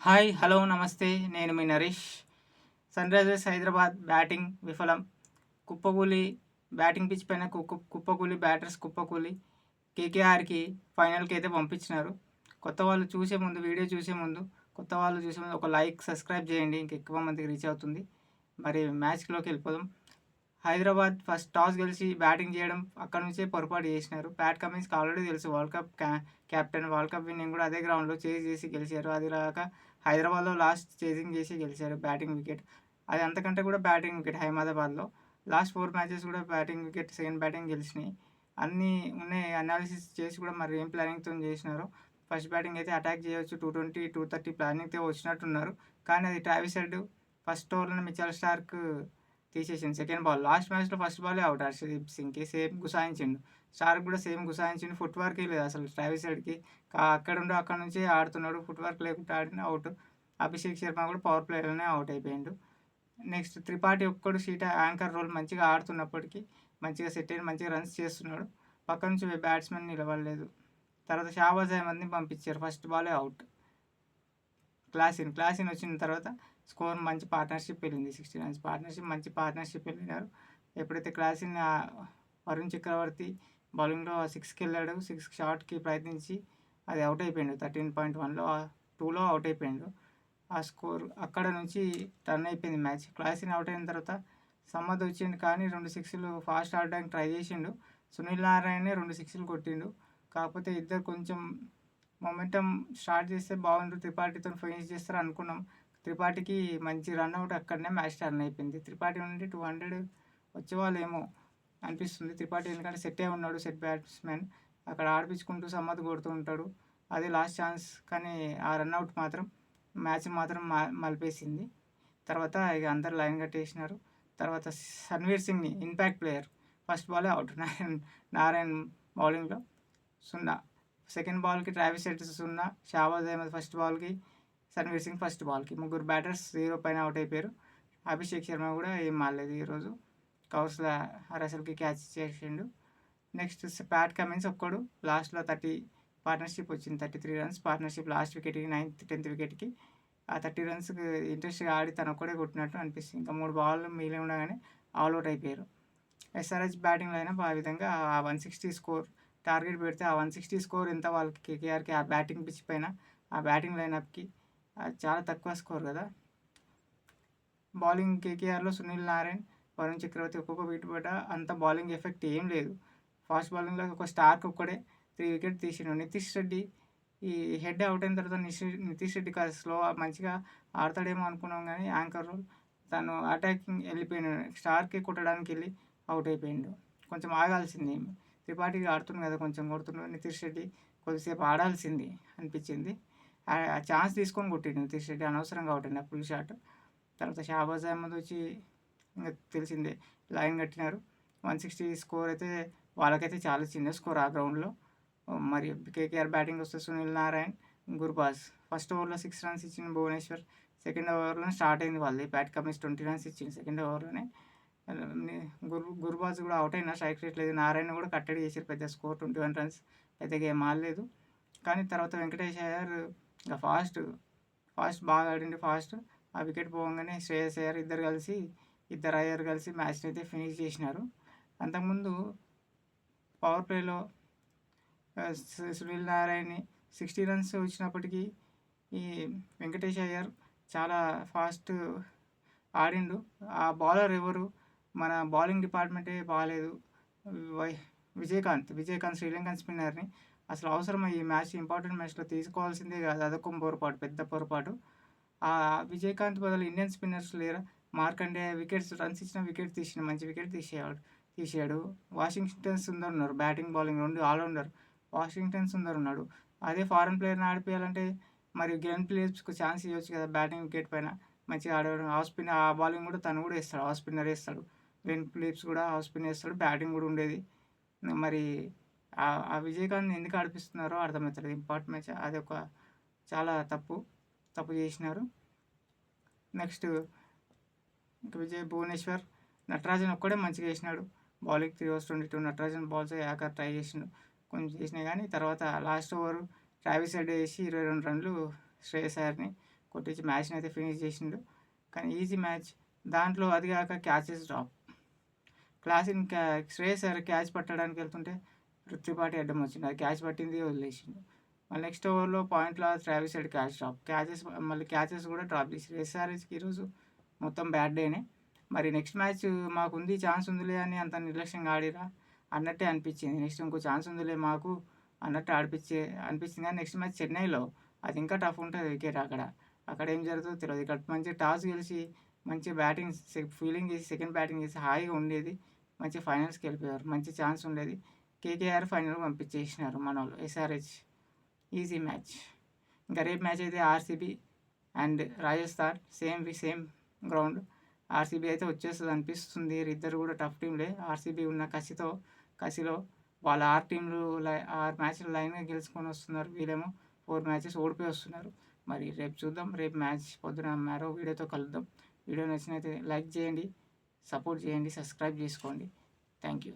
Hi hello నమస్తే నేను మీ Naresh. Sunrisers Hyderabad batting విఫలం. కుప్పకూలి బ్యాటింగ్ పిచ్ పైన కుప్పకూలి బ్యాటర్స్ కుప్పకూలి కేకేఆర్కి ఫైనల్కి అయితే పంపించినారు. కొత్త వాళ్ళు చూసే ముందు కొత్త వాళ్ళు చూసే ముందు ఒక లైక్ సబ్స్క్రైబ్ చేయండి, ఇంకెక్కువ మందికి రీచ్ అవుతుంది. మరి మ్యాచ్లోకి వెళ్ళిపోదాం. హైదరాబాద్ ఫస్ట్ టాస్ గెలిచి బ్యాటింగ్ చేయడం అక్కడ నుంచే పొరపాటు చేసినారు. ప్యాట్ కమిన్స్కి ఆల్రెడీ తెలుసు world cup captain, world cup winnowing కూడా అదే గ్రౌండ్లో చేసి గెలిచారు. అది రాక హైదరాబాద్లో లాస్ట్ చేసింగ్ చేసి గెలిచారు బ్యాటింగ్ వికెట్. అది అంతకంటే కూడా బ్యాటింగ్ వికెట్ అహ్మదాబాద్లో లాస్ట్ 4 మ్యాచెస్ కూడా బ్యాటింగ్ వికెట్ సెకండ్ బ్యాటింగ్ గెలిచినాయి. అన్నీ ఉన్నాయి, అనాలిసిస్ చేసి కూడా మరి ఏం ప్లానింగ్తో చేసినారో. ఫస్ట్ బ్యాటింగ్ అయితే అటాక్ చేయవచ్చు, 220 230 ప్లానింగ్తో వచ్చినట్టున్నారు. కానీ అది ట్రావిస్ హెడ్ ఫస్ట్ ఓవర్లోనే మిచెల్ స్టార్క్ తీసేసిండు సెకండ్ బాల్. లాస్ట్ మ్యాచ్లో ఫస్ట్ బాలే అవుట్ హర్షదీప్ సింగ్కి సేమ్ గుసాయించిండు. స్టార్క్ కూడా సేమ్ గుసాయించిండు. ఫుట్ వర్కే లేదు అసలు ట్రావిస్ హెడ్కి. అక్కడ నుంచే ఆడుతున్నాడు, ఫుట్ వర్క్ లేకుండా ఆడిన అవుట్. అభిషేక్ శర్మ కూడా పవర్ ప్లేలోనే అవుట్ అయిపోయిండు. నెక్స్ట్ త్రిపాఠి ఒక్కడు యాంకర్ రోల్ మంచిగా ఆడుతున్నప్పటికీ మంచిగా సెట్ అయిన మంచిగా రన్స్ చేస్తున్నాడు. పక్క నుంచి బ్యాట్స్మెన్ నిలబడలేదు. తర్వాత షాబాజ్ అహ్మద్ని పంపించారు, ఫస్ట్ బాలే అవుట్. క్లాసిన్ వచ్చిన తర్వాత స్కోర్ మంచి పార్ట్నర్షిప్ వెళ్ళింది, 60 రన్స్ పార్ట్నర్షిప్, మంచి పార్ట్నర్షిప్ వెళ్ళినారు. ఎప్పుడైతే క్లాసిన్ వరుణ్ చక్రవర్తి బౌలింగ్లో 6కి వెళ్ళాడు, 6 షాట్కి ప్రయత్నించి అది అవుట్ అయిపోయిండు. 13.1లో 2లో అవుట్ అయిపోయిండు. ఆ స్కోర్ అక్కడ నుంచి టర్న్ అయిపోయింది మ్యాచ్. క్లాసిన్ అవుట్ అయిన తర్వాత సమ్మద్ వచ్చిండు, కానీ 2 సిక్స్లు ఫాస్ట్ ఆడడానికి ట్రై చేసిండు. సునీల్ నారాయణే 2 సిక్స్లు కొట్టిండు. కాకపోతే ఇద్దరు కొంచెం మొమెంటం స్టార్ట్ చేస్తే బాగుండు, త్రిపాఠితో ఫినిష్ చేస్తారు అనుకున్నాం. త్రిపాఠికి మంచి రన్అట్ అక్కడనే మ్యాచ్ టర్న్ అయిపోయింది. త్రిపాఠి నుండి 200 వచ్చేవాళ్ళేమో అనిపిస్తుంది. త్రిపాఠి ఎందుకంటే సెట్టే ఉన్నాడు, సెట్ బ్యాట్స్మెన్. అక్కడ ఆడిపించుకుంటూ సమ్మత్ కొడుతూ ఉంటాడు. అదే లాస్ట్ ఛాన్స్, కానీ ఆ రన్అట్ మాత్రం మ్యాచ్ మాత్రం మలిపేసింది. తర్వాత ఇక అందరు లైన్ కట్టేసినారు. తర్వాత సన్వీర్ సింగ్ని ఇంపాక్ట్ ప్లేయర్ ఫస్ట్ బాలే అవుట్. నారాయణ్ బౌలింగ్లో 0. సెకండ్ బాల్కి Travis Head 0, Shahbaz Ahmed first బాల్కి, సన్వీర్ సింగ్ ఫస్ట్ బాల్కి, ముగ్గురు బ్యాటర్స్ 0 పైన అవుట్ అయిపోయారు. అభిషేక్ శర్మ కూడా ఏం మారలేదు ఈరోజు. కౌర్స్ల రసల్కి క్యాచ్ చేసిండు. నెక్స్ట్ ప్యాట్ కమిన్స్ ఒక్కడు లాస్ట్లో 30 పార్ట్నర్షిప్ వచ్చింది, 33 రన్స్ పార్ట్నర్షిప్ లాస్ట్ వికెట్కి, 9th 10th వికెట్కి. ఆ 30 రన్స్కి ఇంట్రెస్ట్గా ఆడి తను ఒక్కడే కొట్టినట్టు అనిపిస్తుంది. ఇంకా 3 బాల్ మిగిలి ఉండగానే ఆల్అవుట్ అయిపోయారు. ఎస్ఆర్హెచ్ బ్యాటింగ్ లైనప్ ఆ విధంగా ఆ 160 స్కోర్ టార్గెట్ పెడితే ఆ 160 స్కోర్ ఎంత వాళ్ళకి కేకేఆర్కి ఆ బ్యాటింగ్ పిచ్ పైన ఆ బ్యాటింగ్ లైనప్కి చాలా తక్కువ స్కోర్ కదా. బౌలింగ్ కేకేఆర్లో సునీల్ నారాయణ్, వరుణ్ చక్రవర్తి ఒక్కొక్క వికెట్ పడ్డ అంత బౌలింగ్ ఎఫెక్ట్ ఏం లేదు. ఫాస్ట్ బౌలింగ్లో ఒక స్టార్క్ ఒక్కడే 3 వికెట్ తీసిండు. నితీష్ రెడ్డి ఈ హెడ్ అవుట్ అయిన తర్వాత నితీష్ రెడ్డి కాదు స్లో మంచిగా ఆడతాడేమో అనుకున్నాం, కానీ యాంకర్ రోల్ తను అటాకింగ్ వెళ్ళిపోయిన స్టార్కి కొట్టడానికి వెళ్ళి అవుట్ అయిపోయిండు. కొంచెం ఆగాల్సింది. త్రిపాఠికి ఆడుతుంది కదా, కొంచెం కొడుతున్నాడు. నితీష్ రెడ్డి కొద్దిసేపు ఆడాల్సింది అనిపించింది. ఆ ఛాన్స్ తీసుకొని కొట్టిండు నితీష్ రెడ్డి, అనవసరంగా అవుట్ అయినా ఫుల్ షాట్. తర్వాత షాబాజ్ అహ్మద్ వచ్చి ఇంకా తెలిసిందే లైన్ కట్టినారు. 160 స్కోర్ అయితే వాళ్ళకైతే చాలా చిన్న స్కోర్ ఆ గ్రౌండ్లో. మరి కేకేఆర్ బ్యాటింగ్ వస్తే సునీల్ నారాయణ్, గుర్బాజ్ ఫస్ట్ ఓవర్లో 6 రన్స్ ఇచ్చిన భువనేశ్వర్. సెకండ్ ఓవర్లోనే స్టార్ట్ అయింది వాళ్ళది. ప్యాట్ కమిన్స్ 20 రన్స్ ఇచ్చింది సెకండ్ ఓవర్లోనే. గుర్బాజ్ కూడా అవుట్ అయినా స్ట్రైక్ రేట్ లేదు. నారాయణ కూడా కట్టడి చేశారు, పెద్ద స్కోర్ 21 రన్స్, పెద్దగా ఏం ఆడలేదు. కానీ తర్వాత వెంకటేష్ అయ్యర్ ఇంకా ఫాస్ట్ బాగా ఆడింది. ఫాస్ట్ ఆ వికెట్ పోగానే శ్రేయస్ అయ్యర్ ఇద్దరు అయ్యర్ కలిసి మ్యాచ్ని అయితే ఫినిష్ చేసినారు. అంతకుముందు పవర్ ప్లేలో సునీల్ నారాయణని 60 రన్స్ వచ్చినప్పటికీ ఈ వెంకటేష్ అయ్యర్ చాలా ఫాస్ట్ ఆడిండు. ఆ బౌలర్ ఎవరు, మన బౌలింగ్ డిపార్ట్మెంటే బాగాలేదు. విజయకాంత్ శ్రీలంకన్ స్పిన్నర్ని అసలు అవసరమా ఈ మ్యాచ్, ఇంపార్టెంట్ మ్యాచ్లో తీసుకోవాల్సిందే కాదు, అదొక పొరపాటు, పెద్ద పొరపాటు. ఆ విజయకాంత్ బదులు ఇండియన్ స్పిన్నర్స్ లేరా. మార్కండే రన్స్ ఇచ్చిన వికెట్ మంచి వికెట్ తీసాడు. వాషింగ్టన్ సుందర్ ఉన్నారు, batting bowling 2 all-rounder. Washington Sundar ఉన్నాడు. అదే ఫారెన్ ప్లేయర్ని ఆడిపోయాలంటే మరి గ్లెన్ ఫిలిప్స్కి ఛాన్స్ ఇవ్వచ్చు కదా బ్యాటింగ్ వికెట్ పైన. మంచిగా ఆడాడు. ఆ బౌలింగ్ కూడా తను కూడా వేస్తాడు, ఆఫ్ స్పిన్నర్ వేస్తాడు. గ్లెన్ ఫిలిప్స్ కూడా ఆఫ్ స్పిన్ వేస్తాడు, బ్యాటింగ్ కూడా ఉండేది. మరి ఆ విజయకాంత్ని ఎందుకు ఆడిపిస్తున్నారో అర్థమవుతుంది. ఇంపార్టెంట్ మ్యాచ్ అది ఒక చాలా తప్పు చేసినారు. నెక్స్ట్ భువనేశ్వర్, నటరాజన్ ఒక్కడే మంచిగా వేసినాడు. Bowling 3 overs 22 Natarajan balls yorker try చేసిండు, కొంచెం చేసినాయి. కానీ తర్వాత లాస్ట్ ఓవర్ ట్రావిస్ హెడ్ వేసి 22 రన్లు శ్రేయస్ అయ్యర్ని కొట్టించి మ్యాచ్ని అయితే ఫినిష్ చేసిండు. కానీ ఈజీ మ్యాచ్. దాంట్లో అది కాక catches drop. Shreyas Iyer catch పట్టడానికి వెళ్తుంటే పృథ్వీ అడ్డం వచ్చిండు. అది క్యాచ్ పట్టింది వదిలేసిండు. మళ్ళీ నెక్స్ట్ ఓవర్లో పాయింట్లో Travis head catch drop. Catches కూడా డ్రాప్ చేసారు. ఎస్ఆర్హెచ్కి ఈరోజు మొత్తం బ్యాడ్ డేనే. మరి నెక్స్ట్ మ్యాచ్ మాకుంది, ఛాన్స్ ఉందిలే అని అంత నిర్లక్ష్యంగా ఆడిరా అన్నట్టే అనిపించింది. నెక్స్ట్ ఇంకో ఛాన్స్ ఉందిలే మాకు అన్నట్టు అనిపించింది. కానీ నెక్స్ట్ మ్యాచ్ చెన్నైలో అది ఇంకా టఫ్ ఉంటుంది వికెట్. అక్కడ ఏం జరుగుతుందో తెలియదు. ఇక్కడ మంచిగా టాస్ గెలిచి మంచిగా బ్యాటింగ్ ఫీల్డింగ్ చేసి సెకండ్ బ్యాటింగ్ చేసి హాయిగా ఉండేది. మంచి ఫైనల్స్కి వెళ్ళిపోయారు. మంచి ఛాన్స్ ఉండేది. కేకేఆర్ ఫైనల్ పంపించేసినారు మన వాళ్ళు. SRH easy match. ఇంకా రేపు మ్యాచ్ అయితే RCB and Rajasthan same ground. RCB అయితే వచ్చేస్తుంది అనిపిస్తుంది. ఇద్దరు కూడా టఫ్ టీంలే. ఆర్సీబీ ఉన్న కసిలో వాళ్ళ 6 మ్యాచ్లు లైన్గా గెలుచుకొని వస్తున్నారు. వీళ్ళేమో 4 మ్యాచెస్ ఓడిపోయి వస్తున్నారు. మరి రేపు చూద్దాం. రేపు మ్యాచ్ పొద్దున మరో వీడియోతో కలుద్దాం. వీడియో నచ్చినైతే లైక్ చేయండి, సపోర్ట్ చేయండి, సబ్స్క్రైబ్ చేసుకోండి. Thank you.